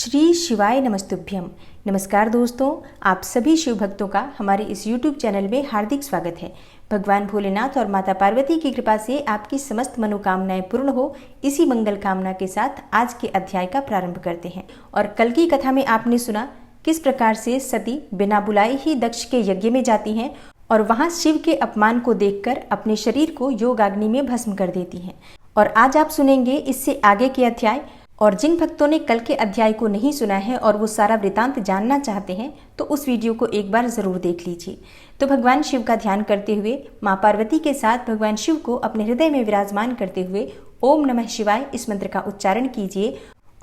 श्री शिवाय नमस्तुभ्यम। नमस्कार दोस्तों, आप सभी शिव भक्तों का हमारे इस YouTube चैनल में हार्दिक स्वागत है। भगवान भोलेनाथ और माता पार्वती की कृपा से आपकी समस्त मनोकामनाएं पूर्ण हो, इसी मंगल कामना के साथ आज के अध्याय का प्रारंभ करते हैं। और कल की कथा में आपने सुना किस प्रकार से सती बिना बुलाए ही दक्ष के यज्ञ में जाती हैं और वहां शिव के अपमान को देखकर अपने शरीर को योगाग्नि में भस्म कर देती हैं। और आज आप सुनेंगे इससे आगे के अध्याय। और जिन भक्तों ने कल के अध्याय को नहीं सुना है और वो सारा वृतांत जानना चाहते हैं तो उस वीडियो को एक बार जरूर देख लीजिए। तो भगवान शिव का ध्यान करते हुए माँ पार्वती के साथ भगवान शिव को अपने हृदय में विराजमान करते हुए ओम नमः शिवाय इस मंत्र का उच्चारण कीजिए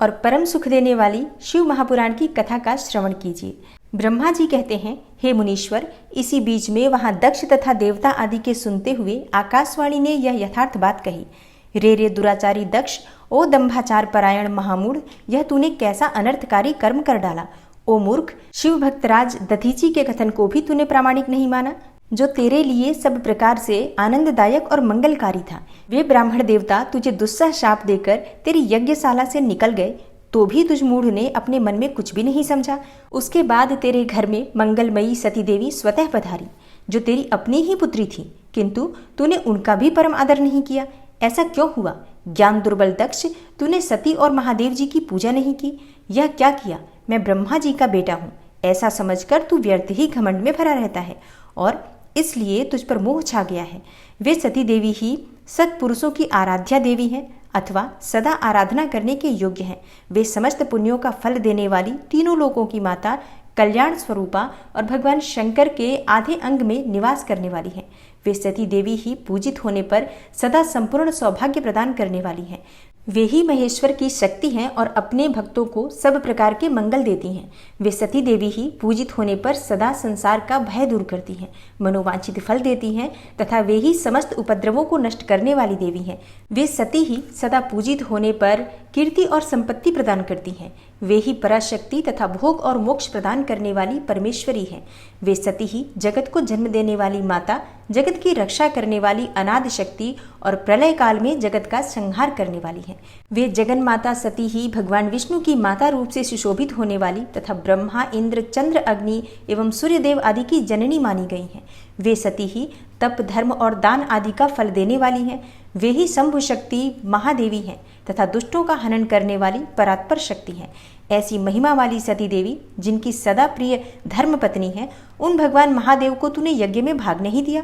और परम सुख देने वाली शिव महापुराण की कथा का श्रवण कीजिए। ब्रह्मा जी कहते हैं, हे मुनीश्वर, इसी बीच में वहां दक्ष तथा देवता आदि के सुनते हुए आकाशवाणी ने यह यथार्थ बात कही। रे दुराचारी दक्ष, ओ दंभाचार परायण महामूढ़, यह तूने कैसा अनर्थकारी कर्म कर डाला। ओ मूर्ख, शिव भक्तराज दधीची के कथन को भी तूने प्रामाणिक नहीं माना, जो तेरे लिए सब प्रकार से आनंददायक और मंगलकारी था। वे ब्राह्मण देवता तुझे दुस्सह शाप देकर तेरी यज्ञशाला से निकल गए, तो भी तुझ मूढ़ ने अपने मन में कुछ भी नहीं समझा। उसके बाद तेरे घर में मंगलमयी सती देवी स्वतः पधारी, जो तेरी अपनी ही पुत्री थी, किंतु तूने उनका भी परम आदर नहीं किया। ऐसा क्यों हुआ? ज्ञान दुर्बल दक्ष, तूने सती और महादेव जी की पूजा नहीं की। यह क्या किया? मैं ब्रह्मा जी का बेटा हूँ, ऐसा समझकर तू व्यर्थ ही घमंड में भरा रहता है और इसलिए तुझ पर मोह छा गया है। वे सती देवी ही सत्पुरुषों की आराध्या देवी हैं अथवा सदा आराधना करने के योग्य हैं। वे समस्त पुण्यों का फल देने वाली तीनों लोकों की माता, कल्याण स्वरूपा और भगवान शंकर के आधे अंग में निवास करने वाली हैं। वे सती देवी ही पूजित होने पर सदा संपूर्ण सौभाग्य प्रदान करने वाली हैं। वे ही महेश्वर की शक्ति हैं और अपने भक्तों को सब प्रकार के मंगल देती हैं। वे सती देवी ही पूजित होने पर सदा संसार का भय दूर करती हैं, मनोवांछित फल देती हैं तथा वे ही समस्त उपद्रवों को नष्ट करने वाली देवी हैं। वे सती ही सदा पूजित होने पर कीर्ति और संपत्ति प्रदान करती हैं। वे ही पराशक्ति तथा भोग और मोक्ष प्रदान करने वाली परमेश्वरी हैं। वे सती ही जगत को जन्म देने वाली माता, जगत की रक्षा करने वाली अनादि शक्ति और प्रलय काल में जगत का संहार करने वाली हैं। वे जगन माता सती ही भगवान विष्णु की माता रूप से सुशोभित होने वाली तथा ब्रह्मा, इंद्र, चंद्र, अग्नि एवं सूर्यदेव आदि की जननी मानी गई हैं। वे सती ही तप, धर्म और दान आदि का फल देने वाली हैं। वे ही शंभु शक्ति महादेवी हैं तथा दुष्टों का हनन करने वाली परात्पर शक्ति हैं। ऐसी महिमा वाली सती देवी, जिनकी सदा प्रिय धर्म पत्नी है, उन भगवान महादेव को तूने यज्ञ में भाग नहीं दिया।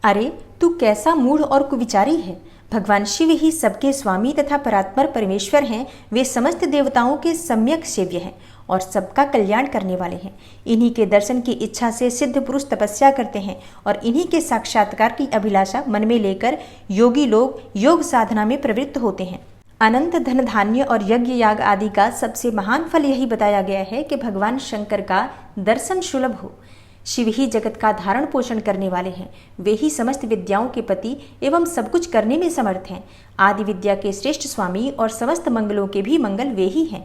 अरे तू कैसा मूढ़ और कुविचारी है। भगवान शिव ही सबके स्वामी तथा परात्पर परमेश्वर हैं। वे समस्त देवताओं के सम्यक सेव्य हैं और सबका कल्याण करने वाले हैं। इन्हीं के दर्शन की इच्छा से सिद्ध पुरुष तपस्या करते हैं और इन्हीं के साक्षात्कार की अभिलाषा मन में लेकर योगी लोग योग साधना में प्रवृत्त होते हैं। अनंत धन, धान्य और यज्ञ याग आदि का सबसे महान फल यही बताया गया है कि भगवान शंकर का दर्शन सुलभ हो। शिव ही जगत का धारण पोषण करने वाले हैं। वे ही समस्त विद्याओं के पति एवं सब कुछ करने में समर्थ हैं। आदि विद्या के श्रेष्ठ स्वामी और समस्त मंगलों के भी मंगल वे ही हैं।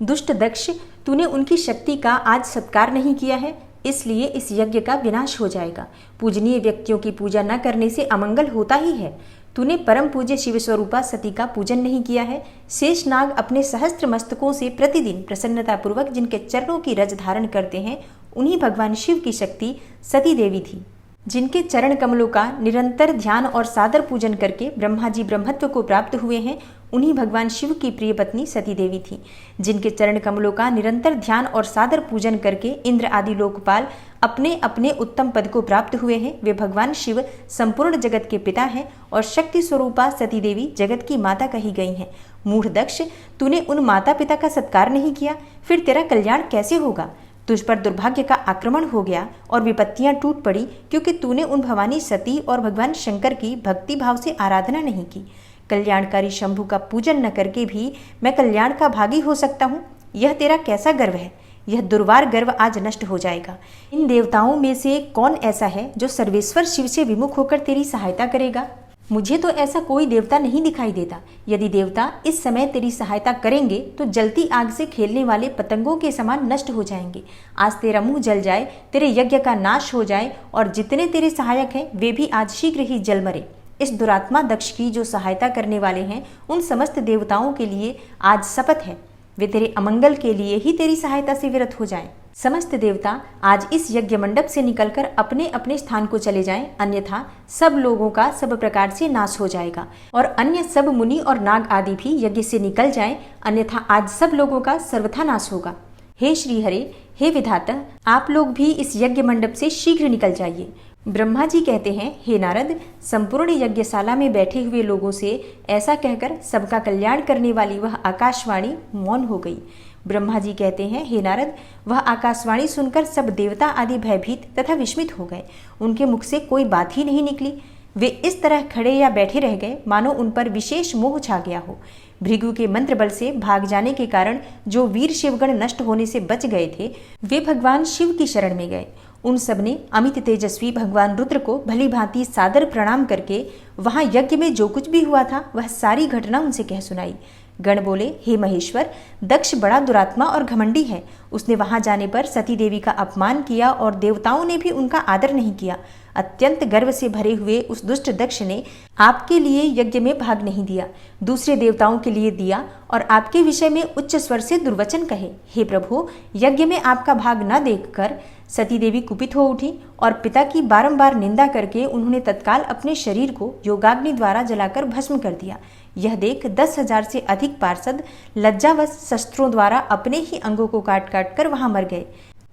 दुष्ट दक्ष, तूने उनकी शक्ति का आज सत्कार नहीं किया है, इसलिए इस यज्ञ का विनाश हो जाएगा। पूजनीय व्यक्तियों की पूजा न करने से अमंगल होता ही है। तूने परम पूज्य शिव स्वरूपा सती का पूजन नहीं किया है। शेष नाग अपने सहस्त्र मस्तकों से प्रतिदिन प्रसन्नता पूर्वक जिनके चरणों की रज धारण करते हैं, उन्हीं भगवान शिव की शक्ति सती देवी थी। जिनके चरण कमलों का निरंतर ध्यान और सादर पूजन करके ब्रह्मा जी ब्रह्मत्व को प्राप्त हुए हैं, उन्हीं भगवान शिव की प्रिय पत्नी सती देवी थी। जिनके चरण कमलों का निरंतर ध्यान और सादर पूजन करके इंद्र आदि लोकपाल अपने अपने उत्तम पद को प्राप्त हुए हैं, वे भगवान शिव संपूर्ण जगत के पिता हैं और शक्ति स्वरूपा सती देवी जगत की माता कही गई हैं। मूढ़ दक्ष, तूने उन माता पिता का सत्कार नहीं किया, फिर तेरा कल्याण कैसे होगा? तुझ पर दुर्भाग्य का आक्रमण हो गया और विपत्तियां टूट पड़ी, क्योंकि तूने उन भवानी सती और भगवान शंकर की भक्ति भाव से आराधना नहीं की। कल्याणकारी शंभु का पूजन न करके भी मैं कल्याण का भागी हो सकता हूँ, यह तेरा कैसा गर्व है? यह दुर्वार गर्व आज नष्ट हो जाएगा। इन देवताओं में से कौन ऐसा है जो सर्वेश्वर शिव से विमुख होकर तेरी सहायता करेगा? मुझे तो ऐसा कोई देवता नहीं दिखाई देता। यदि देवता इस समय तेरी सहायता करेंगे तो जलती आग से खेलने वाले पतंगों के समान नष्ट हो जाएंगे। आज तेरा मुंह जल जाए, तेरे यज्ञ का नाश हो जाए और जितने तेरे सहायक हैं वे भी आज शीघ्र ही जल मरे। इस दुरात्मा दक्ष की जो सहायता करने वाले हैं, उन समस्त देवताओं के लिए आज शपथ है वे तेरे अमंगल के लिए ही तेरी सहायता से विरत हो जाएं। समस्त देवता आज इस यज्ञ मंडप से निकलकर अपने अपने स्थान को चले जाएं, अन्यथा सब लोगों का सब प्रकार से नाश हो जाएगा। और अन्य सब मुनि और नाग आदि भी यज्ञ से निकल जाएं, अन्यथा आज सब लोगों का सर्वथा नाश होगा। हे श्री हरे, हे विधाता, आप लोग भी इस यज्ञ मंडप से शीघ्र निकल जाइए। ब्रह्मा जी कहते हैं, हे नारद, संपूर्ण यज्ञशाला में बैठे हुए लोगों से ऐसा कहकर सबका कल्याण करने वाली वह आकाशवाणी मौन हो गई। ब्रह्मा जी कहते हैं, हे नारद, वह आकाशवाणी सुनकर सब देवता आदि भयभीत तथा विस्मित हो गए। उनके मुख से कोई बात ही नहीं निकली। वे इस तरह खड़े या बैठे रह गए मानो उन पर विशेष मोह छा गया हो। भृगु के मंत्र बल से भाग जाने के कारण जो वीर शिवगण नष्ट होने से बच गए थे, वे भगवान शिव की शरण में गए। उन सब ने अमित तेजस्वी भगवान रुद्र को भली भांति सादर प्रणाम करके वहां यज्ञ में जो कुछ भी हुआ था वह सारी घटना उनसे कह सुनाई। गण बोले, हे महेश्वर, दक्ष बड़ा दुरात्मा और घमंडी है। उसने वहां जाने पर सती देवी का अपमान किया और देवताओं ने भी उनका आदर नहीं किया। अत्यंत गर्व से भरे हुए उस दुष्ट दक्ष ने आपके लिए यज्ञ में भाग नहीं दिया, दूसरे देवताओं के लिए दिया और आपके विषय में उच्च स्वर से दुर्वचन कहे। हे प्रभु, यज्ञ में आपका भाग न देखकर सती देवी कुपित हो उठी और पिता की बारंबार निंदा करके उन्होंने तत्काल अपने शरीर को योगाग्नि द्वारा जलाकर भस्म कर दिया। यह देख 10,000 से अधिक पार्षद लज्जावश शस्त्रों द्वारा अपने ही अंगों को काट काट कर वहां मर गए।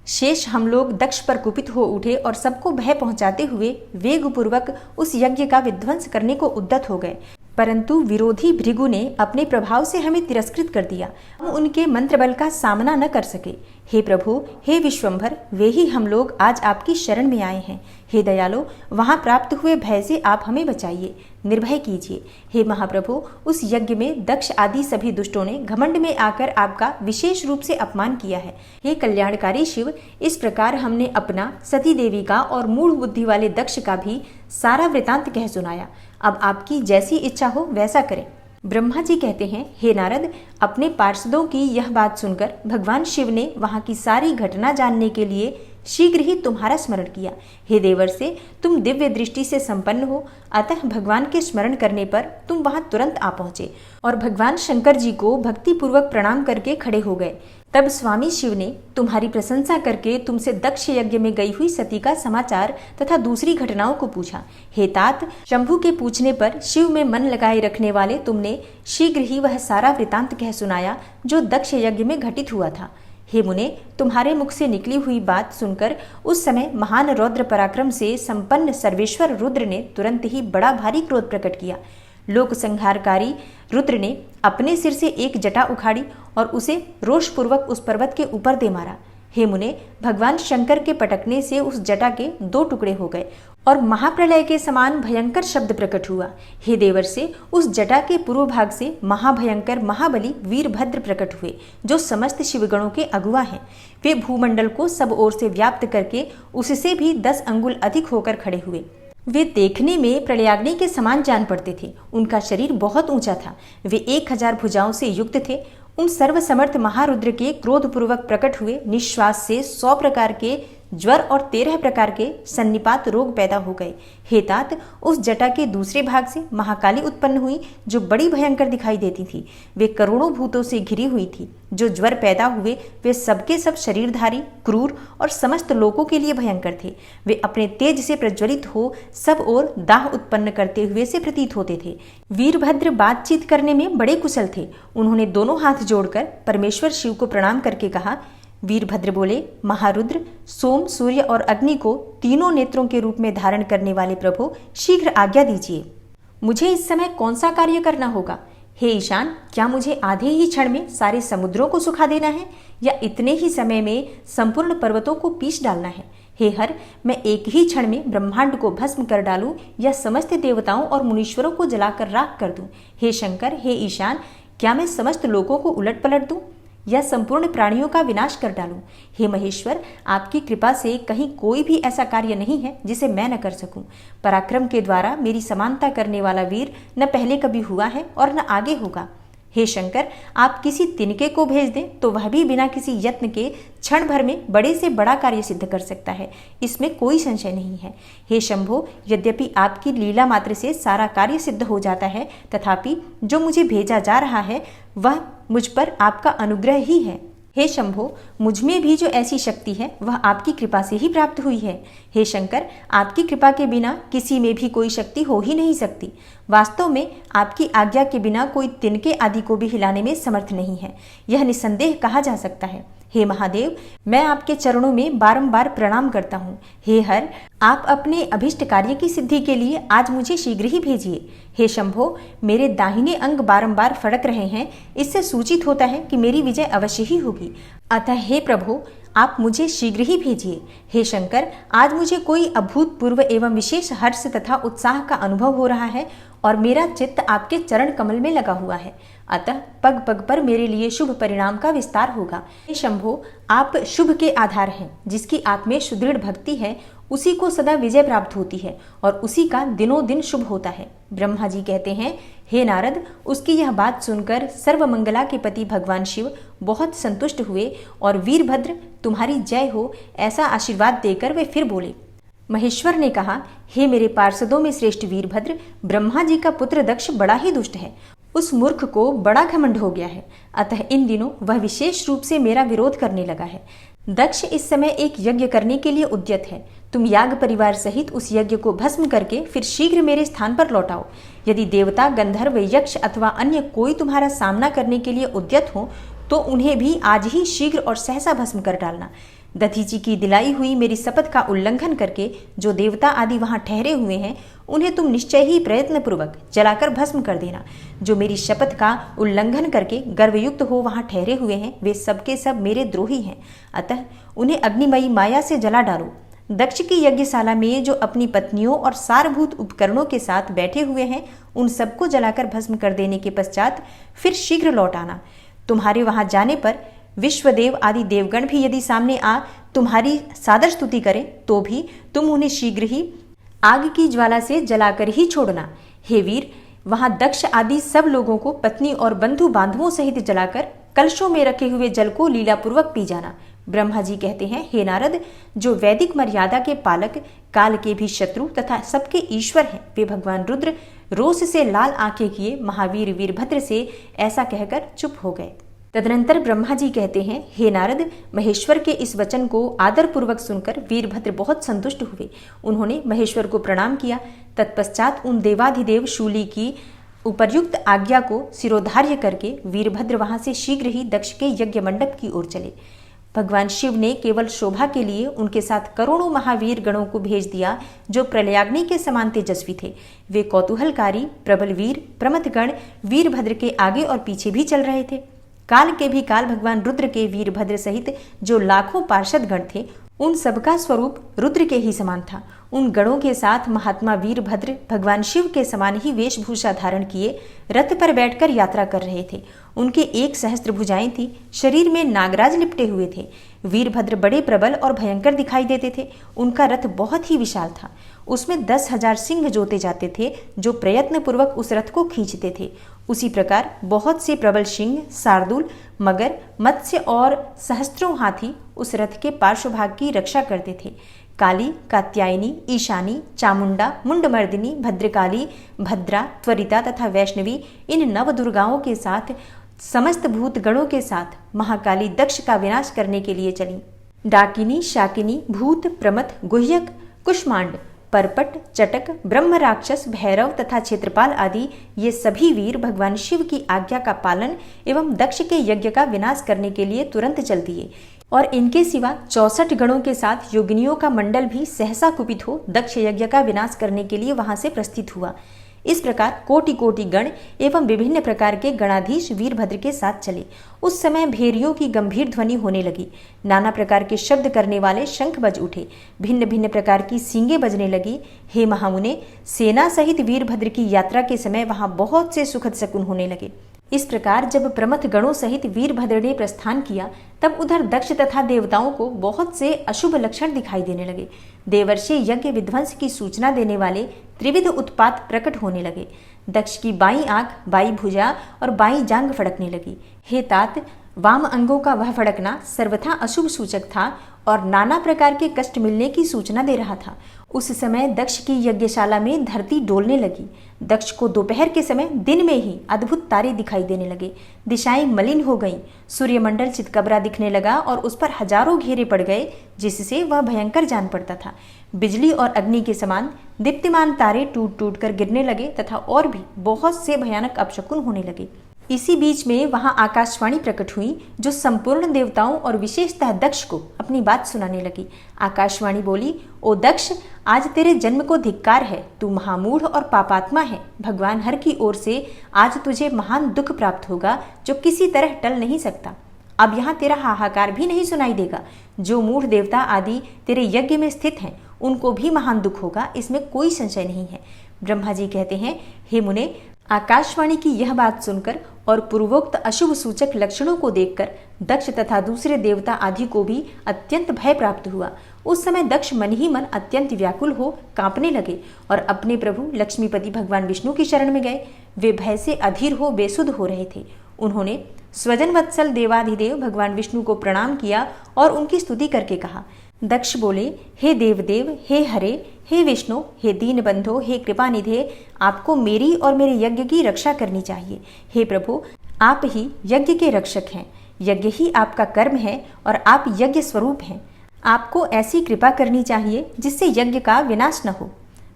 शेष हम लोग दक्ष पर कुपित हो उठे और सबको भय पहुंचाते हुए वेगपूर्वक उस यज्ञ का विध्वंस करने को उद्यत हो गए, परंतु विरोधी भृगु ने अपने प्रभाव से हमें तिरस्कृत कर दिया। हम उनके मंत्र बल का सामना न कर सके। हे प्रभु, हे विश्वंभर, वे ही हम लोग आज आपकी शरण में आए हैं। हे दयालो, वहां प्राप्त हुए भय से आप हमें बचाइए, निर्भय कीजिए। हे महाप्रभु, उस यज्ञ में दक्ष आदि सभी दुष्टों ने घमंड में आकर आपका विशेष रूप से अपमान किया है। हे कल्याणकारी शिव, इस प्रकार हमने अपना, सती देवी का और मूढ़ बुद्धि वाले दक्ष का भी सारा वृतांत कह सुनाया। अब आपकी जैसी इच्छा हो वैसा करें। ब्रह्मा जी कहते हैं, हे नारद, अपने पार्षदों की यह बात सुनकर भगवान शिव ने वहां की सारी घटना जानने के लिए शीघ्र ही तुम्हारा स्मरण किया। हे देवर से, तुम दिव्य दृष्टि से संपन्न हो, अतः भगवान के स्मरण करने पर तुम वहां तुरंत आ पहुंचे और भगवान शंकर जी को भक्ति पूर्वक प्रणाम करके खड़े हो गए। तब स्वामी शिव ने तुम्हारी प्रशंसा करके तुमसे दक्ष यज्ञ में गई हुई सती का समाचार तथा दूसरी घटनाओं को पूछा। हे तात, शंभु के पूछने पर शिव में मन लगाए रखने वाले तुमने शीघ्र ही वह सारा वृतांत कह सुनाया जो दक्ष यज्ञ में घटित हुआ था। हे मुने, तुम्हारे मुख से निकली हुई बात सुनकर उस समय महान रौद्र पराक्रम से संपन्न सर्वेश्वर रुद्र ने तुरंत ही बड़ा भारी क्रोध प्रकट किया। लोक संहारकारी रुद्र ने अपने सिर से एक जटा उखाड़ी और उसे रोषपूर्वक उस पर्वत के ऊपर दे मारा। हे मुने, भगवान शंकर के पटकने से उस जटा के 2 टुकड़े हो गए और महाप्रलय के समान भयंकर शब्द प्रकट हुआ। हे देवर से, उस जटा के पूर्व भाग से महाभयंकर महाबली वीरभद्र प्रकट हुए, जो समस्त शिवगणों के अगुआ हैं। वे भूमंडल को सब ओर से व्याप्त करके उससे भी 10 अंगुल अधिक होकर खड़े हुए। वे देखने में प्रलयाग्नि के समान जान पड़ते थे। उनका शरीर बहुत ऊंचा था। वे 1000 भुजाओं से युक्त थे। उन सर्वसमर्थ महारुद्र के क्रोधपूर्वक प्रकट हुए निश्वास से 100 प्रकार के ज्वर और 13 प्रकार के सन्निपात रोग पैदा हो गए। हे तात, उस जटा के दूसरे भाग से महाकाली उत्पन्न हुई, जो बड़ी भयंकर दिखाई देती थी। वे करोड़ों भूतों से घिरी हुई थी। जो ज्वर पैदा हुए वे सबके सब शरीरधारी, क्रूर और समस्त लोगों के लिए भयंकर थे। वे अपने तेज से प्रज्वलित हो सब ओर दाह उत्पन्न करते हुए से प्रतीत होते थे। वीरभद्र बातचीत करने में बड़े कुशल थे। उन्होंने दोनों हाथ जोड़कर परमेश्वर शिव को प्रणाम करके कहा। वीरभद्र बोले, महारुद्र, सोम, सूर्य और अग्नि को तीनों नेत्रों के रूप में धारण करने वाले प्रभु, शीघ्र आज्ञा दीजिए। मुझे इस समय कौन सा कार्य करना होगा? हे ईशान, क्या मुझे आधे ही क्षण में सारे समुद्रों को सुखा देना है या इतने ही समय में संपूर्ण पर्वतों को पीस डालना है? हे हर, मैं एक ही क्षण में ब्रह्मांड को भस्म कर डालूं या समस्त देवताओं और मुनीश्वरों को जलाकर राख कर दूं? हे शंकर, हे ईशान, क्या मैं समस्त लोगों को उलट पलट दूं या संपूर्ण प्राणियों का विनाश कर डालूं? हे महेश्वर, आपकी कृपा से कहीं कोई भी ऐसा कार्य नहीं है जिसे मैं न कर सकूं। पराक्रम के द्वारा मेरी समानता करने वाला वीर न पहले कभी हुआ है और न आगे होगा। हे शंकर, आप किसी तिनके को भेज दें तो वह भी बिना किसी यत्न के क्षण भर में बड़े से बड़ा कार्य सिद्ध कर सकता है, इसमें कोई संशय नहीं है। हे शंभो, यद्यपि आपकी लीला मात्र से सारा कार्य सिद्ध हो जाता है, तथापि जो मुझे भेजा जा रहा है वह मुझ पर आपका अनुग्रह ही है। हे शंभो, मुझ में भी जो ऐसी शक्ति है वह आपकी कृपा से ही प्राप्त हुई है। हे शंकर, आपकी कृपा के बिना किसी में भी कोई शक्ति हो ही नहीं सकती। वास्तव में आपकी आज्ञा के बिना कोई तिनके आदि को भी हिलाने में समर्थ नहीं है, यह निसंदेह कहा जा सकता है। हे महादेव, मैं आपके चरणों में बारंबार प्रणाम करता हूँ। हे हर, आप अपने अभिष्ट कार्य की सिद्धि के लिए आज मुझे शीघ्र ही भेजिए। हे शंभो, मेरे दाहिने अंग बारंबार फड़क रहे हैं, इससे सूचित होता है कि मेरी विजय अवश्य ही होगी। अतः हे प्रभु, आप मुझे शीघ्र ही भेजिए। हे शंकर, आज मुझे कोई अभूतपूर्व एवं विशेष हर्ष तथा उत्साह का अनुभव हो रहा है और मेरा चित्त आपके चरण कमल में लगा हुआ है। अतः पग पग पर मेरे लिए शुभ परिणाम का विस्तार होगा। हे शंभो, आप शुभ के आधार हैं। जिसकी आप में सुदृढ़ भक्ति है उसी को सदा विजय प्राप्त होती है और उसी का दिनों दिन शुभ होता है। ब्रह्मा जी कहते हैं, हे नारद, उसकी यह बात सुनकर सर्वमंगला के पति भगवान शिव बहुत संतुष्ट हुए और वीरभद्र तुम्हारी जय हो ऐसा आशीर्वाद देकर वे फिर बोले। महेश्वर ने कहा, हे मेरे पार्षदों में श्रेष्ठ वीरभद्र, ब्रह्मा जी का पुत्र दक्ष बड़ा ही दुष्ट है। उस मूर्ख को बड़ा घमंड हो गया है, अतः इन दिनों वह विशेष रूप से मेरा विरोध करने लगा है। दक्ष इस समय एक यज्ञ करने के लिए उद्यत है। तुम याग परिवार सहित उस यज्ञ को भस्म करके फिर शीघ्र मेरे स्थान पर लौटाओ। यदि देवता, गंधर्व, यक्ष अथवा अन्य कोई तुम्हारा सामना करने के लिए उद्यत हो तो उन्हें भी आज ही शीघ्र और सहसा भस्म कर डालना। दधीची की दिलाई हुई मेरी शपथ का उल्लंघन करके जो देवता आदि वहां ठहरे हुए हैं उन्हें तुम निश्चय ही प्रयत्न पूर्वक जलाकर भस्म कर देना। जो मेरी शपथ का उल्लंघन करके गर्वयुक्त हो वहां ठहरे हुए हैं वे सबके सब मेरे द्रोही हैं, अतः उन्हें अग्निमयी माया से जला डालो। दक्ष की यज्ञशाला में जो अपनी पत्नियों और सारभूत उपकरणों के साथ बैठे हुए हैं उन सबको जलाकर भस्म कर देने के पश्चात फिर शीघ्र लौट आना। तुम्हारे वहां जाने पर विश्वदेव आदि देवगण भी यदि सामने आ तुम्हारी सादर स्तुति करें तो भी तुम उन्हें शीघ्र ही आग की ज्वाला से जलाकर ही छोड़ना। हे वीर, वहां दक्ष आदि सब लोगों को पत्नी और बंधु बांधवों सहित जलाकर कलशों में रखे हुए जल को लीलापूर्वक पी जाना। ब्रह्मा जी कहते हैं, हे नारद, जो वैदिक मर्यादा के पालक, काल के भी शत्रु तथा सबके ईश्वर हैं, वे भगवान रुद्र रोष से लाल आंखें किए महावीर वीरभद्र से ऐसा कहकर चुप हो गए। तदनंतर ब्रह्मा जी कहते हैं, हे नारद, महेश्वर के इस वचन को आदरपूर्वक सुनकर वीरभद्र बहुत संतुष्ट हुए। उन्होंने महेश्वर को प्रणाम किया। तत्पश्चात उन देवाधिदेव शूली की उपर्युक्त आज्ञा को सिरोधार्य करके वीरभद्र वहां से शीघ्र ही दक्ष के यज्ञ मंडप की ओर चले। भगवान शिव ने केवल शोभा के लिए उनके साथ करोड़ों महावीर गणों को भेज दिया जो प्रलयाग्नि के समान तेजस्वी थे। वे कौतूहलकारी प्रबल वीर प्रमथगण वीरभद्र के आगे और पीछे भी चल रहे थे। काल के भी काल भगवान रुद्र के वीरभद्र सहित जो लाखों पार्षद गण थे उन सबका स्वरूप रुद्र के ही समान था। उन गणों के साथ महात्मा वीरभद्र भगवान शिव के समान ही वेशभूषा धारण किए रथ पर बैठकर यात्रा कर रहे थे। उनके 1 सहस्त्र भुजाएं थी, शरीर में नागराज लिपटे हुए थे। वीरभद्र बड़े प्रबल और भयंकर दिखाई देते थे। उनका रथ बहुत ही विशाल था। उसमें 10,000 सिंह जोते जाते थे जो प्रयत्न पूर्वक उस रथ को खींचते थे। उसी प्रकार बहुत से प्रबल सिंह, शार्दूल, मगर, मत्स्य और सहस्त्रों हाथी उस रथ के पार्श्वभाग की रक्षा करते थे। काली, कात्यायनी, ईशानी, चामुंडा, मुंडमर्दिनी, भद्रकाली, भद्रा, त्वरिता तथा वैष्णवी इन 9 दुर्गाओं के साथ समस्त भूत गणों के साथ महाकाली दक्ष का विनाश करने के लिए चली। डाकिनी, शाकिनी, भूत, प्रमथ, गुह्यक, कुष्मांड, परपट, चटक, ब्रह्म राक्षस, भैरव तथा क्षेत्रपाल आदि ये सभी वीर भगवान शिव की आज्ञा का पालन एवं दक्ष के यज्ञ का विनाश करने के लिए तुरंत चल दिए। और इनके सिवा 64 गणों के साथ योगिनियों का मंडल भी सहसा कुपित हो दक्ष यज्ञ का विनाश करने के लिए वहां से प्रस्थित हुआ। इस प्रकार कोटि कोटि गण एवं विभिन्न प्रकार के गणाधीश वीरभद्र के साथ चले। उस समय भेरियों की गंभीर ध्वनि होने लगी। नाना प्रकार के शब्द करने वाले शंख बज उठे। भिन्न भिन्न प्रकार की सींगे बजने लगी। हे महामुने, सेना सहित वीरभद्र की यात्रा के समय वहां बहुत से सुखद शकुन होने लगे। इस प्रकार जब प्रमथ गणों सहित वीरभद्र ने प्रस्थान किया तब उधर दक्ष तथा देवताओं को बहुत से अशुभ लक्षण दिखाई देने लगे। देवर्षि यज्ञ विध्वंस की सूचना देने वाले त्रिविध उत्पात प्रकट होने लगे। दक्ष की बाईं आंख, बाईं भुजा और बाईं जांघ फड़कने लगी। हे तात, वाम अंगों का वह फड़कना सर्वथा अशुभ सूचक था और नाना प्रकार के कष्ट मिलने की सूचना दे रहा था। उस समय दक्ष की यज्ञशाला में धरती डोलने लगी। दक्ष को दोपहर के समय दिन में ही अद्भुत तारे दिखाई देने लगे। दिशाएं मलिन हो गईं, सूर्यमंडल चितकबरा दिखने लगा और उस पर हजारों घेरे पड़ गए, जिससे वह भयंकर जान पड़ता था। बिजली और अग्नि के समान दीप्तिमान तारे टूट टूट कर गिरने लगे तथा और भी बहुत से भयानक अपशकुन होने लगे। इसी बीच में वहां आकाशवाणी प्रकट हुई, जो संपूर्ण देवताओं और विशेषतः दक्ष को अपनी बात सुनाने लगी। आकाशवाणी बोली, ओ दक्ष, आज तेरे जन्म को धिक्कार है। तू महामूढ़ और पापात्मा है। भगवान हर की ओर से आज तुझे महान दुख प्राप्त होगा, जो किसी तरह टल नहीं सकता। अब यहाँ तेरा हाहाकार भी नहीं सुनाई देगा। जो मूढ़ देवता आदि तेरे यज्ञ में स्थित हैं, उनको भी महान दुख होगा, इसमें कोई संशय नहीं है। ब्रह्मा जी कहते हैं, हे मुने, आकाशवाणी की यह बात सुनकर और पूर्वोक्त अशुभ सूचक लक्षणों को देखकर दक्ष तथा दूसरे देवता आदि को भी अत्यंत भय प्राप्त हुआ। उस समय दक्ष मन ही मन अत्यंत व्याकुल हो कांपने लगे और अपने प्रभु लक्ष्मीपति भगवान विष्णु की शरण में गए। वे भय से अधीर हो बेसुध हो रहे थे। उन्होंने स्वजन वत्सल देवाधिदेव भगवान विष्णु को प्रणाम किया और उनकी स्तुति करके कहा। दक्ष बोले, हे देवदेव, हे हरे, हे विष्णु, हे दीनबंधो, हे कृपानिधे, आपको मेरी और मेरे यज्ञ की रक्षा करनी चाहिए। हे प्रभु, आप ही यज्ञ के रक्षक हैं। यज्ञ ही आपका कर्म है और आप यज्ञ स्वरूप हैं। आपको ऐसी कृपा करनी चाहिए जिससे यज्ञ का विनाश न हो।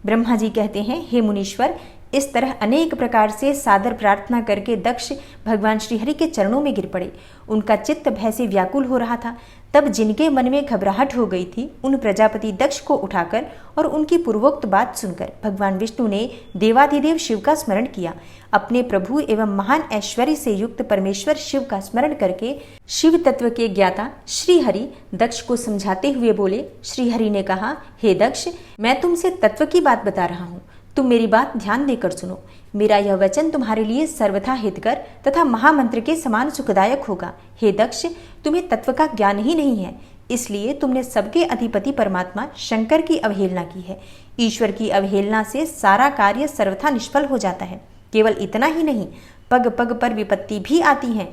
ब्रह्मा जी कहते हैं, हे मुनीश्वर, इस तरह अनेक प्रकार से सादर प्रार्थना करके दक्ष भगवान श्रीहरि के चरणों में गिर पड़े। उनका चित्त भय से व्याकुल हो रहा था। तब जिनके मन में घबराहट हो गई थी, उन प्रजापति दक्ष को उठाकर और उनकी पूर्वोक्त बात सुनकर भगवान विष्णु ने देवाधिदेव शिव का स्मरण किया। अपने प्रभु एवं महान ऐश्वर्य से युक्त परमेश्वर शिव का स्मरण करके शिव तत्व के ज्ञाता श्रीहरि दक्ष को समझाते हुए बोले। श्रीहरि ने कहा, हे दक्ष, मैं तुमसे तत्व की बात बता रहा हूँ, तुम मेरी बात ध्यान देकर सुनो। मेरा यह वचन तुम्हारे लिए सर्वथा हितकर तथा महामंत्र के समान सुखदायक होगा। हे दक्ष, तुम्हें तत्व का ज्ञान ही नहीं है, इसलिए तुमने सबके अधिपति परमात्मा शंकर की अवहेलना की है। ईश्वर की अवहेलना से सारा कार्य सर्वथा निष्फल हो जाता है। केवल इतना ही नहीं, पग पग पर विपत्ति भी आती है।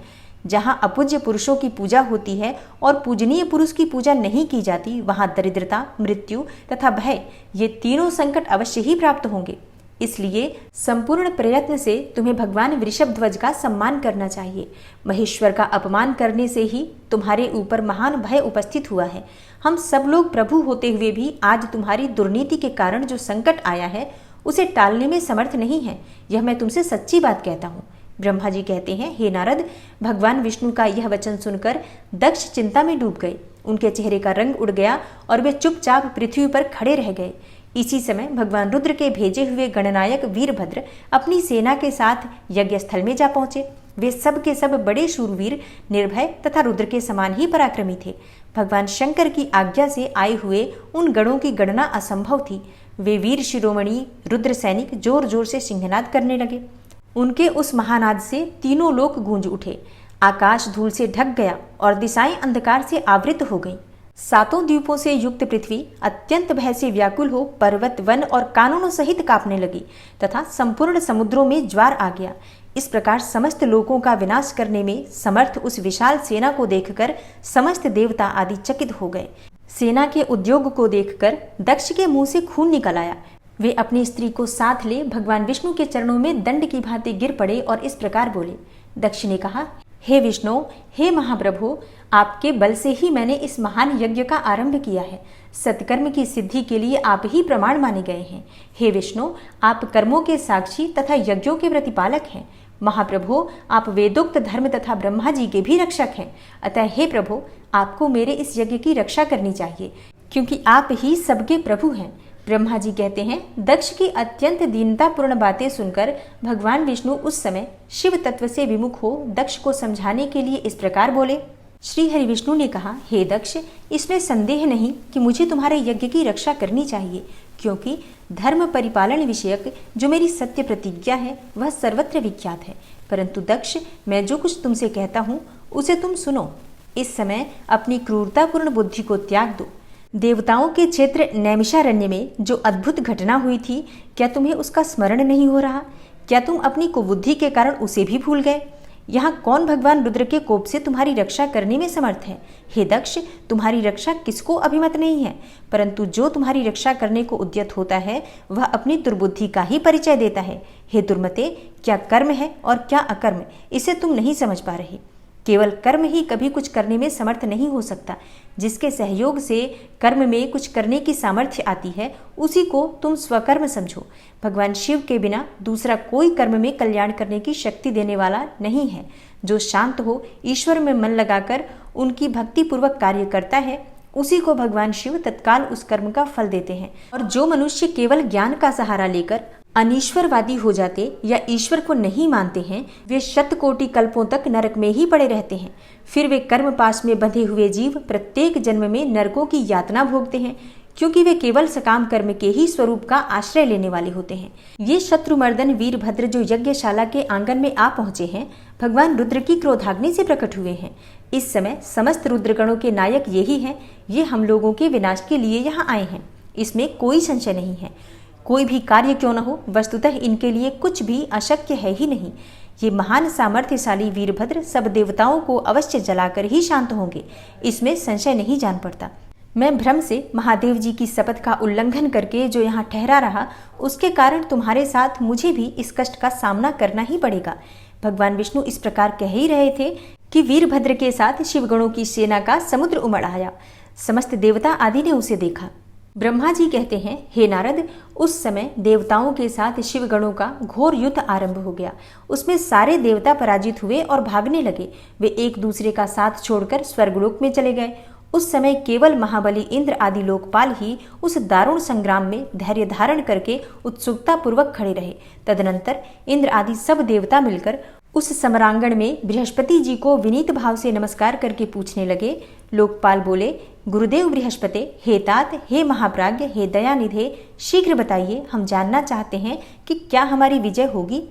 जहाँ अपूज्य पुरुषों की पूजा होती है और पूजनीय पुरुष की पूजा नहीं की जाती, वहाँ दरिद्रता, मृत्यु तथा भय, ये तीनों संकट अवश्य ही प्राप्त होंगे। इसलिए संपूर्ण प्रयत्न से तुम्हें भगवान वृषभध्वज का सम्मान करना चाहिए। महेश्वर का अपमान करने से ही तुम्हारे ऊपर महान भय उपस्थित हुआ है। हम सब लोग प्रभु होते हुए भी आज तुम्हारी दुर्नीति के कारण जो संकट आया है, उसे टालने में समर्थ नहीं है। यह मैं तुमसे सच्ची बात कहता हूँ। ब्रह्मा जी कहते हैं, हे नारद, भगवान विष्णु का यह वचन सुनकर दक्ष चिंता में डूब गए। उनके चेहरे का रंग उड़ गया और वे चुपचाप पृथ्वी पर खड़े रह गए। इसी समय भगवान रुद्र के भेजे हुए गणनायक वीरभद्र अपनी सेना के साथ यज्ञ स्थल में जा पहुंचे। वे सब के सब बड़े शूरवीर, निर्भय तथा रुद्र के समान ही पराक्रमी थे। भगवान शंकर की आज्ञा से आए हुए उन गणों की गणना असंभव थी। वे वीर शिरोमणि रुद्र सैनिक जोर जोर से सिंहनाद करने लगे। उनके उस महानाद से तीनों लोक गूंज उठे। आकाश धूल से ढक गया और दिशाएं अंधकार से आवृत हो गईं। सातों द्वीपों से युक्त पृथ्वी अत्यंत भय से व्याकुल हो पर्वत, वन और कानूनों सहित कांपने लगी तथा संपूर्ण समुद्रों में ज्वार आ गया। इस प्रकार समस्त लोकों का विनाश करने में समर्थ उस विशाल सेना को देखकर समस्त देवता आदि चकित हो गए। सेना के उद्योग को देखकर दक्ष के मुंह से खून निकल आया। वे अपनी स्त्री को साथ ले भगवान विष्णु के चरणों में दंड की भांति गिर पड़े और इस प्रकार बोले। दक्ष ने कहा, हे विष्णु, हे महाप्रभु, आपके बल से ही मैंने इस महान यज्ञ का आरंभ किया है। सत्कर्म की सिद्धि के लिए आप ही प्रमाण माने गए हैं। हे विष्णु, आप कर्मों के साक्षी तथा यज्ञों के प्रतिपालक हैं। महाप्रभु, आप वेदोक्त धर्म तथा ब्रह्मा जी के भी रक्षक हैं। अतः हे प्रभु, आपको मेरे इस यज्ञ की रक्षा करनी चाहिए, क्योंकि आप ही सबके प्रभु हैं। ब्रह्मा जी कहते हैं, दक्ष की अत्यंत दीनतापूर्ण बातें सुनकर भगवान विष्णु उस समय शिव तत्व से विमुख हो दक्ष को समझाने के लिए इस प्रकार बोले। श्री हरि विष्णु ने कहा, हे दक्ष, इसमें संदेह नहीं कि मुझे तुम्हारे यज्ञ की रक्षा करनी चाहिए, क्योंकि धर्म परिपालन विषयक जो मेरी सत्य प्रतिज्ञा है वह सर्वत्र विख्यात है। परंतु दक्ष, मैं जो कुछ तुमसे कहता हूँ उसे तुम सुनो। इस समय अपनी क्रूरतापूर्ण बुद्धि को त्याग दो। देवताओं के क्षेत्र नैमिषारण्य में जो अद्भुत घटना हुई थी, क्या तुम्हें उसका स्मरण नहीं हो रहा? क्या तुम अपनी कुबुद्धि के कारण उसे भी भूल गए? यहाँ कौन भगवान रुद्र के कोप से तुम्हारी रक्षा करने में समर्थ है? हे दक्ष, तुम्हारी रक्षा किसको अभिमत नहीं है, परंतु जो तुम्हारी रक्षा करने को उद्यत होता है वह अपनी दुर्बुद्धि का ही परिचय देता है। हे दुर्मते, क्या कर्म है और क्या अकर्म, इसे तुम नहीं समझ पा रहे। केवल कर्म ही कभी कुछ करने में समर्थ नहीं हो सकता। जिसके सहयोग से कर्म में कुछ करने की सामर्थ्य आती है उसी को तुम स्वकर्म समझो। भगवान शिव के बिना दूसरा कोई कर्म में कल्याण करने की शक्ति देने वाला नहीं है। जो शांत हो, ईश्वर में मन लगाकर उनकी भक्ति पूर्वक कार्य करता है, उसी को भगवान शिव तत्काल उस कर्म का फल देते हैं। और जो मनुष्य केवल ज्ञान का सहारा लेकर अनीश्वरवादी हो जाते या ईश्वर को नहीं मानते हैं, वे शतकोटि कल्पों तक नरक में ही पड़े रहते हैं। फिर वे कर्म पाश में बंधे हुए जीव प्रत्येक जन्म में नरकों की यातना भोगते हैं, क्योंकि वे केवल सकाम कर्म के ही स्वरूप का आश्रय लेने वाले होते हैं। ये शत्रुमर्दन वीरभद्र जो यज्ञशाला के आंगन में आ पहुंचे हैं, भगवान रुद्र की क्रोधाग्नि से प्रकट हुए हैं। इस समय समस्त रुद्रगणों के नायक यही हैं। ये हम लोगों के विनाश के लिए यहाँ आए हैं, इसमें कोई संशय नहीं है। कोई भी कार्य क्यों न हो, वस्तुतः इनके लिए कुछ भी अशक्य है ही नहीं। ये महान सामर्थ्यशाली वीरभद्र सब देवताओं को अवश्य जलाकर ही शांत होंगे, इसमें संशय नहीं जान पड़ता। मैं भ्रम से महादेव जी की शपथ का उल्लंघन करके जो यहाँ ठहरा रहा, उसके कारण तुम्हारे साथ मुझे भी इस कष्ट का सामना करना ही पड़ेगा। भगवान विष्णु इस प्रकार कह ही रहे थे कि वीरभद्र के साथ शिवगणों की सेना का समुद्र उमड़ आया। समस्त देवता आदि ने उसे देखा। ब्रह्मा जी कहते हैं, हे नारद, उस समय देवताओं के साथ शिवगणों का घोर युद्ध आरंभ हो गया। उसमें सारे देवता पराजित हुए और भागने लगे। वे एक दूसरे का साथ छोड़कर स्वर्गलोक में चले गए। उस समय केवल महाबली इंद्र आदि लोकपाल ही उस दारुण संग्राम में धैर्य धारण करके उत्सुकता पूर्वक खड़े रहे। तदनंतर इंद्र आदि सब देवता मिलकर उस समरांगण में बृहस्पति जी को विनीत भाव से नमस्कार करके पूछने लगे। लोकपाल बोले, गुरुदेव बृहस्पति, हे तात, हे महाप्राज्ञ, हे दयानिधे, शीघ्र बताइए, हम जानना चाहते हैं कि क्या हमारी विजय होगी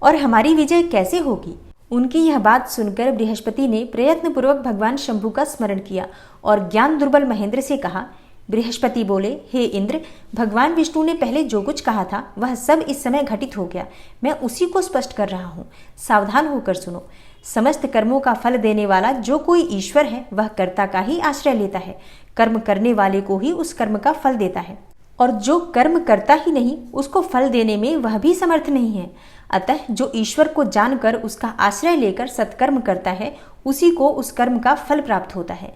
और हमारी विजय कैसे होगी। उनकी यह बात सुनकर बृहस्पति ने प्रयत्नपूर्वक भगवान शंभु का स्मरण किया और ज्ञान दुर्बल महेंद्र से कहा। बृहस्पति बोले, हे इंद्र, भगवान विष्णु ने पहले जो कुछ कहा था वह सब इस समय घटित हो गया। मैं उसी को स्पष्ट कर रहा हूँ, सावधान होकर सुनो। समस्त कर्मों का फल देने वाला जो कोई ईश्वर है वह कर्ता का ही आश्रय लेता है। कर्म करने वाले को ही उस कर्म का फल देता है, और जो कर्म करता ही नहीं उसको फल देने में वह भी समर्थ नहीं है। अतः जो ईश्वर को जानकर उसका आश्रय लेकर सत्कर्म करता है, उसी को उस कर्म का फल प्राप्त होता है,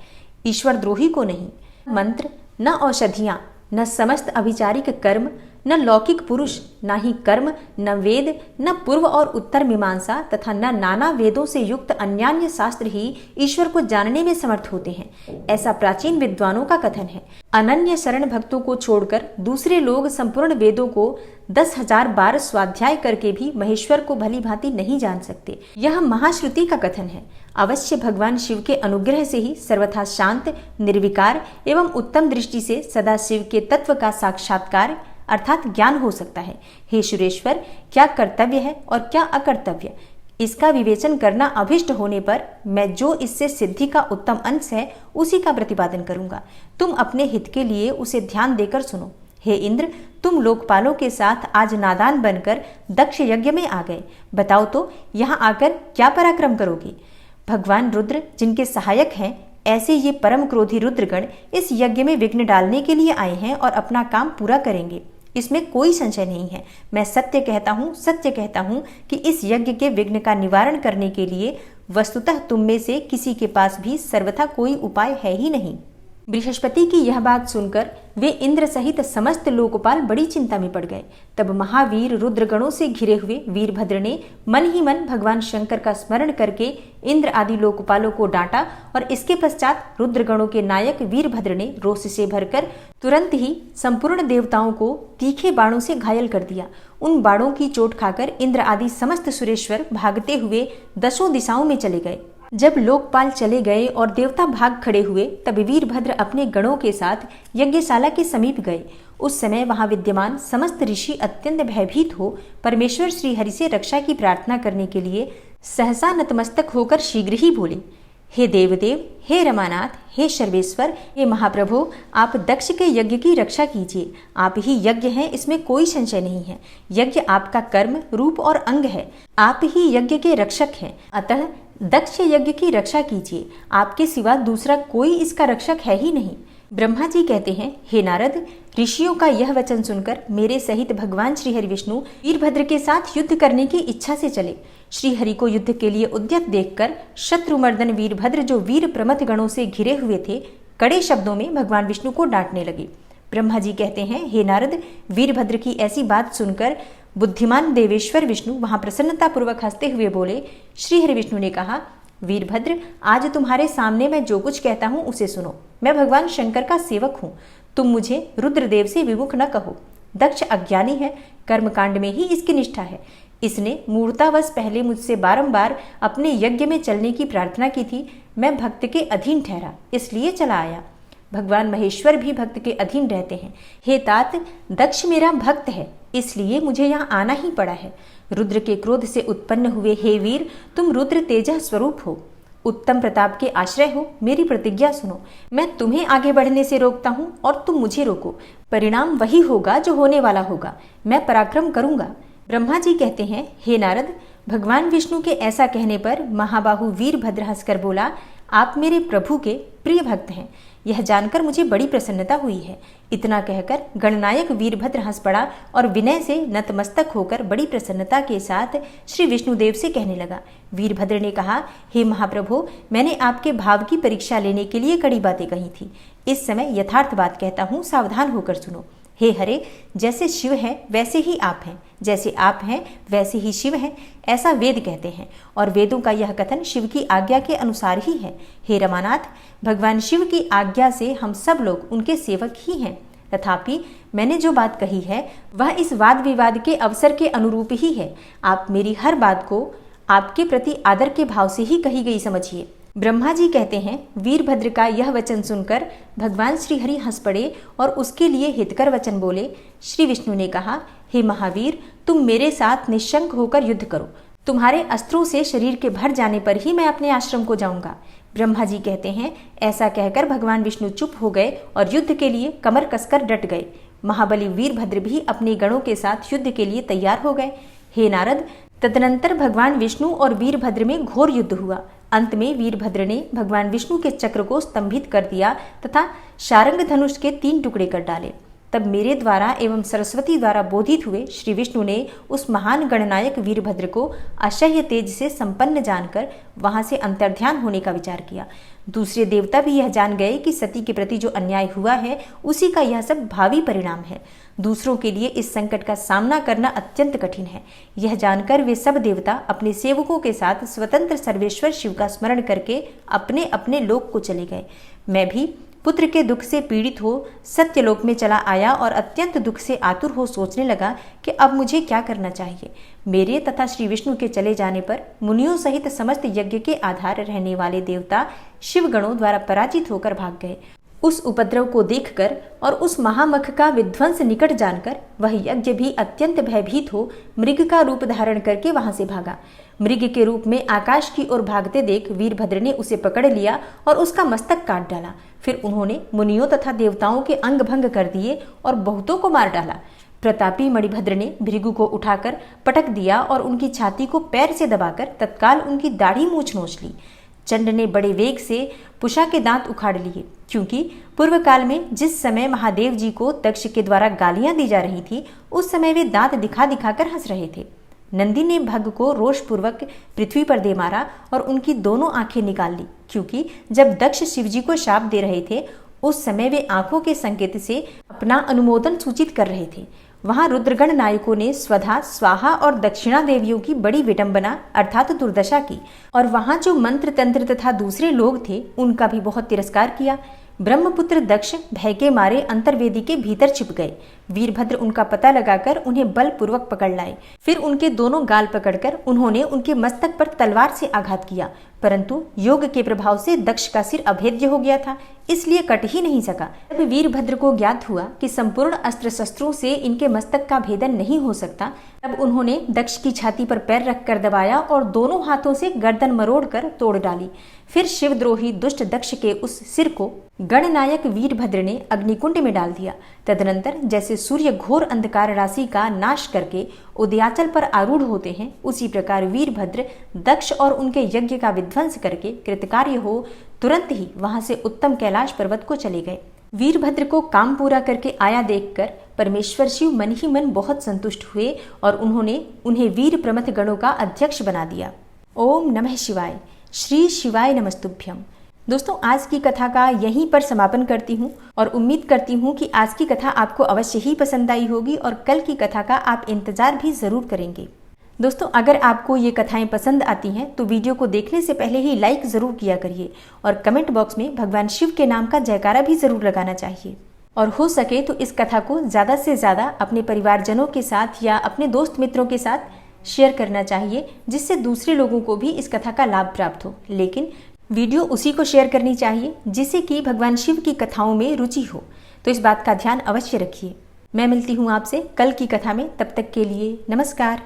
ईश्वर द्रोही को नहीं। मंत्र, न औषधियाँ, न समस्त अभिचारिक कर्म, न लौकिक पुरुष, न ही कर्म, न वेद, न पूर्व और उत्तर मीमांसा तथा न नाना वेदों से युक्त अन्यान्य शास्त्र ही ईश्वर को जानने में समर्थ होते हैं, ऐसा प्राचीन विद्वानों का कथन है। अनन्य शरण भक्तों को छोड़कर दूसरे लोग संपूर्ण वेदों को 10,000 बार स्वाध्याय करके भी महेश्वर को भली भांति नहीं जान सकते। यह महाश्रुति का कथन है। अवश्य भगवान शिव के अनुग्रह से ही सर्वथा शांत, निर्विकार एवं उत्तम दृष्टि से सदा शिव के तत्व का साक्षात्कार अर्थात ज्ञान हो सकता है। हे सुरेश्वर, क्या कर्तव्य है और क्या अकर्तव्य, इसका विवेचन करना अभिष्ट होने पर मैं जो इससे सिद्धि का उत्तम अंश है उसी का प्रतिपादन करूंगा। तुम अपने हित के लिए उसे ध्यान देकर सुनो। हे इंद्र, तुम लोकपालों के साथ आज नादान बनकर दक्ष यज्ञ में आ गए। बताओ तो यहाँ आकर क्या पराक्रम करोगे। भगवान रुद्र जिनके सहायक हैं, ऐसे ये परम क्रोधी रुद्रगण इस यज्ञ में विघ्न डालने के लिए आए हैं और अपना काम पूरा करेंगे, इसमें कोई संशय नहीं है। मैं सत्य कहता हूँ कि इस यज्ञ के विघ्न का निवारण करने के लिए वस्तुतः तुम में से किसी के पास भी सर्वथा कोई उपाय है ही नहीं। बृहस्पति की यह बात सुनकर वे इंद्र सहित समस्त लोकपाल बड़ी चिंता में पड़ गए। तब महावीर रुद्रगणों से घिरे हुए वीरभद्र ने मन ही मन भगवान शंकर का स्मरण करके इंद्र आदि लोकपालों को डांटा और इसके पश्चात रुद्रगणों के नायक वीरभद्र ने रोष से भरकर तुरंत ही संपूर्ण देवताओं को तीखे बाणों से घायल कर दिया। उन बाणों की चोट खाकर इंद्र आदि समस्त सुरेश्वर भागते हुए 10 दिशाओं में चले गए। जब लोकपाल चले गए और देवता भाग खड़े हुए, तब वीरभद्र अपने गणों के साथ यज्ञशाला के समीप गए। उस समय वहां विद्यमान समस्त ऋषि अत्यंत भयभीत हो परमेश्वर श्री हरि से रक्षा की प्रार्थना करने के लिए सहसा नतमस्तक होकर शीघ्र ही बोले, हे देवदेव, हे रमानाथ, हे सर्वेश्वर, हे महाप्रभु, आप दक्ष के यज्ञ की रक्षा कीजिए। आप ही यज्ञ हैं, इसमें कोई संशय नहीं है। यज्ञ आपका कर्म, रूप और अंग है। आप ही यज्ञ के रक्षक हैं। अतः दक्ष यज्ञ की रक्षा कीजिए। आपके सिवा दूसरा कोई इसका रक्षक है ही नहीं। ब्रह्मा जी कहते हैं, हे नारद, ऋषियों का यह वचन सुनकर मेरे सहित भगवान श्री हरि विष्णु वीरभद्र के साथ युद्ध करने की इच्छा से चले। श्री हरि को युद्ध के लिए उद्यत देखकर शत्रुमर्दन वीरभद्र, जो वीर प्रमथ गणों से घिरे हुए थे, कड़े शब्दों में भगवान विष्णु को डांटने लगे। ब्रह्मा जी कहते हैं, हे नारद, वीरभद्र की ऐसी बात सुनकर बुद्धिमान देवेश्वर विष्णु वहां प्रसन्नतापूर्वक हंसते हुए बोले। श्री हरि विष्णु ने कहा, वीरभद्र, आज तुम्हारे सामने मैं जो कुछ कहता हूँ उसे सुनो। मैं भगवान शंकर का सेवक हूँ। तुम मुझे रुद्रदेव से विमुख न कहो। दक्ष अज्ञानी है, कर्मकांड में ही इसकी निष्ठा है। इसने मूर्तावश पहले मुझसे बारंबार अपने यज्ञ में चलने की प्रार्थना की थी। मैं भक्त के अधीन ठहरा, इसलिए चला आया। भगवान महेश्वर भी भक्त के अधीन रहते हैं। हे तात, दक्ष मेरा भक्त है, इसलिए मुझे यहाँ आना ही पड़ा है। रुद्र के क्रोध से उत्पन्न हुए हे वीर, तुम रुद्र तेजः स्वरूप हो, उत्तम प्रताप के आश्रय हो। मेरी प्रतिज्ञा सुनो। मैं तुम्हें आगे बढ़ने से रोकता हूँ और तुम मुझे रोको। परिणाम वही होगा जो होने वाला होगा। मैं पराक्रम करूंगा। ब्रह्मा जी कहते हैं, हे नारद, भगवान विष्णु के ऐसा कहने पर महाबाहु वीरभद्र हंसकर बोला, आप मेरे प्रभु के प्रिय भक्त हैं। यह जानकर मुझे बड़ी प्रसन्नता हुई है। इतना कहकर गणनायक वीरभद्र हंस पड़ा और विनय से नतमस्तक होकर बड़ी प्रसन्नता के साथ श्री विष्णुदेव से कहने लगा। वीरभद्र ने कहा, हे महाप्रभु, मैंने आपके भाव की परीक्षा लेने के लिए कड़ी बातें कही थी। इस समय यथार्थ बात कहता हूँ, सावधान होकर सुनो। हे हरे, जैसे शिव है वैसे ही आप हैं, जैसे आप हैं वैसे ही शिव हैं, ऐसा वेद कहते हैं और वेदों का यह कथन शिव की आज्ञा के अनुसार ही है। हे रमानाथ, भगवान शिव की आज्ञा से हम सब लोग उनके सेवक ही हैं। तथापि मैंने जो बात कही है वह इस वाद विवाद के अवसर के अनुरूप ही है। आप मेरी हर बात को आपके प्रति आदर के भाव से ही कही गई समझिए। ब्रह्मा जी कहते हैं, वीरभद्र का यह वचन सुनकर भगवान श्री हरि हंस पड़े और उसके लिए हितकर वचन बोले। श्री विष्णु ने कहा, हे महावीर, तुम मेरे साथ निशंक होकर युद्ध करो। तुम्हारे अस्त्रों से शरीर के भर जाने पर ही मैं अपने आश्रम को जाऊंगा। ब्रह्मा जी कहते हैं, ऐसा कहकर भगवान विष्णु चुप हो गए और युद्ध के लिए कमर कसकर डट गए। महाबली वीरभद्र भी अपने गणों के साथ युद्ध के लिए तैयार हो गए। हे नारद, तदनंतर भगवान विष्णु और वीरभद्र में घोर युद्ध हुआ। अंत में वीरभद्र ने भगवान विष्णु के चक्र को स्तंभित कर दिया तथा शारंग धनुष के 3 टुकड़े कर डाले। तब मेरे द्वारा एवं सरस्वती द्वारा बोधित हुए श्री विष्णु ने उस महान गणनायक वीरभद्र को असह्य तेज से संपन्न जानकर वहां से अंतर्ध्यान होने का विचार किया। दूसरे देवता भी यह जान गए कि सती के प्रति जो अन्याय हुआ है उसी का यह सब भावी परिणाम है। दूसरों के लिए इस संकट का सामना करना अत्यंत कठिन है। यह जानकर वे सब देवता अपने सेवकों के साथ स्वतंत्र सर्वेश्वर शिव का स्मरण करके अपने अपने लोक को चले गए। मैं भी पुत्र के दुख से पीड़ित हो सत्यलोक में चला आया और अत्यंत दुख से आतुर हो सोचने लगा कि अब मुझे क्या करना चाहिए। मेरे तथा श्री विष्णु के चले जाने पर मुनियों सहित समस्त यज्ञ के आधार रहने वाले देवता शिवगणों द्वारा पराजित होकर भाग गए। उस उपद्रव को देखकर और उस महामख का विध्वंस निकट जानकर वह यज्ञ भी अत्यंत भयभीत हो मृग का रूप धारण करके वहां से भागा। मृग के रूप में आकाश की ओर भागते देख वीरभद्र ने उसे पकड़ लिया और उसका मस्तक काट डाला। फिर उन्होंने मुनियों तथा देवताओं के अंग भंग कर दिए और बहुतों को मार डाला। प्रतापी मणिभद्र ने भृगु को उठाकर पटक दिया और उनकी छाती को पैर से दबाकर तत्काल उनकी दाढ़ी मूछ नोच ली। चंड ने बड़े वेग से पुषा के दांत उखाड़ लिए, क्योंकि पूर्व काल में जिस समय महादेव जी को दक्ष के द्वारा गालियां दी जा रही थी उस समय वे दांत दिखा दिखाकर हंस रहे थे। नंदी ने भग को रोषपूर्वक पृथ्वी पर दे मारा और उनकी दोनों आंखें निकाल ली, क्योंकि जब दक्ष शिवजी को शाप दे रहे थे उस समय वे आंखों के संकेत से अपना अनुमोदन सूचित कर रहे थे। वहां रुद्रगण नायकों ने स्वधा, स्वाहा और दक्षिणा देवियों की बड़ी विडंबना अर्थात दुर्दशा की और वहां जो मंत्र तंत्र तथा दूसरे लोग थे उनका भी बहुत तिरस्कार किया। ब्रह्मपुत्र दक्ष भय के मारे अंतर्वेदी के भीतर छिप गए। वीरभद्र उनका पता लगाकर उन्हें बलपूर्वक पकड़ लाए। फिर उनके दोनों गाल पकड़कर उन्होंने उनके मस्तक पर तलवार से आघात किया, परंतु योग के प्रभाव से दक्ष का सिर अभेद्य हो गया था, इसलिए कट ही नहीं सका। जब वीरभद्र को ज्ञात हुआ कि संपूर्ण अस्त्र शस्त्रों से इनके मस्तक का भेदन नहीं हो सकता, तब उन्होंने दक्ष की छाती पर पैर रखकर दबाया और दोनों हाथों से गर्दन मरोड़कर तोड़ डाली। फिर शिवद्रोही दुष्ट दक्ष के उस सिर को गणनायक वीरभद्र ने अग्निकुंड में डाल दिया। तदनंतर जैसे सूर्य घोर अंधकार राशि का नाश करके उदयाचल पर आरूढ़ होते हैं, उसी प्रकार वीरभद्र दक्ष और उनके यज्ञ का विध्वंस करके कृतकार्य हो तुरंत ही वहां से उत्तम कैलाश पर्वत को चले गए। वीरभद्र को काम पूरा करके आया देखकर परमेश्वर शिव मन ही मन बहुत संतुष्ट हुए और उन्होंने उन्हें वीर प्रमथ गणों का अध्यक्ष बना दिया। ओम नमः शिवाय। श्री शिवाय नमस्तुभ्यम। दोस्तों, आज की कथा का यहीं पर समापन करती हूँ और उम्मीद करती हूँ कि आज की कथा आपको अवश्य ही पसंद आई होगी और कल की कथा का आप इंतजार भी जरूर करेंगे। दोस्तों, अगर आपको ये कथाएं पसंद आती हैं तो वीडियो को देखने से पहले ही लाइक ज़रूर किया करिए और कमेंट बॉक्स में भगवान शिव के नाम का जयकारा भी ज़रूर लगाना चाहिए। और हो सके तो इस कथा को ज़्यादा से ज़्यादा अपने परिवारजनों के साथ या अपने दोस्त मित्रों के साथ शेयर करना चाहिए, जिससे दूसरे लोगों को भी इस कथा का लाभ प्राप्त हो। लेकिन वीडियो उसी को शेयर करनी चाहिए जिसे कि भगवान शिव की कथाओं में रुचि हो। तो इस बात का ध्यान अवश्य रखिए। मैं मिलती हूँ आपसे कल की कथा में। तब तक के लिए नमस्कार।